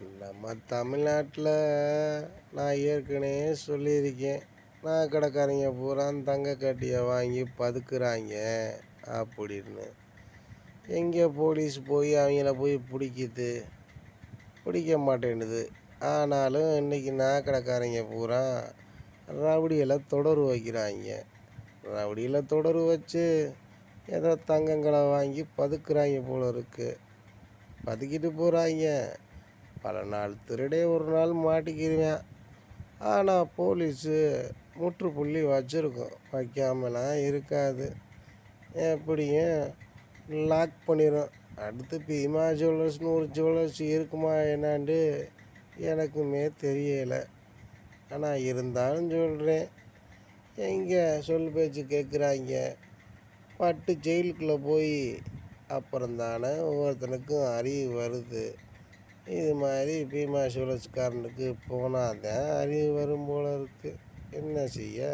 நம்ம தமிழ்நாட்டில் நான் ஏற்கனவே சொல்லியிருக்கேன். நகைக்கடைக்காரங்க பூரா தங்க கட்டியை வாங்கி பதுக்குறாங்க அப்படின்னு. எங்கே போலீஸ் போய் அவங்கள போய் பிடிக்குது? பிடிக்க மாட்டேன்னுது. ஆனாலும் இன்றைக்கி நகைக்கடைக்காரங்க பூரா ரவுடிகளை தொடர்பு வைக்கிறாங்க. ரவுடிகளை தொடர்பு வச்சு ஏதோ தங்கங்களை வாங்கி பதுக்குறாங்க போல இருக்குது. பதுக்கிட்டு போகிறாங்க. பல நாள் திருடே ஒரு நாள் மாட்டிக்கிருவேன். ஆனால் போலீஸு முற்றுப்புள்ளி வச்சுருக்கோம், வைக்காமலாம் இருக்காது. எப்படியும் லாக் பண்ணிடும். அடுத்து பீமா ஜுவல்லர்ஸ்னு ஒரு ஜுவல்லர்ஸ் இருக்குமா என்னான்ட்டு எனக்குமே தெரியலை. ஆனால் இருந்தாலும் சொல்கிறேன், எங்கே சொல் பேச்சு கேட்குறாங்க. பட்டு ஜெயிலுக்குள்ளே போய் அப்புறந்தானே ஒவ்வொருத்தனுக்கும் அறிவு வருது. இது மாதிரி பீமா ஜுவல்லர்ஸ்காரனுக்கு போனால் தான் அறிவு வரும் போல இருக்குது. என்ன செய்ய?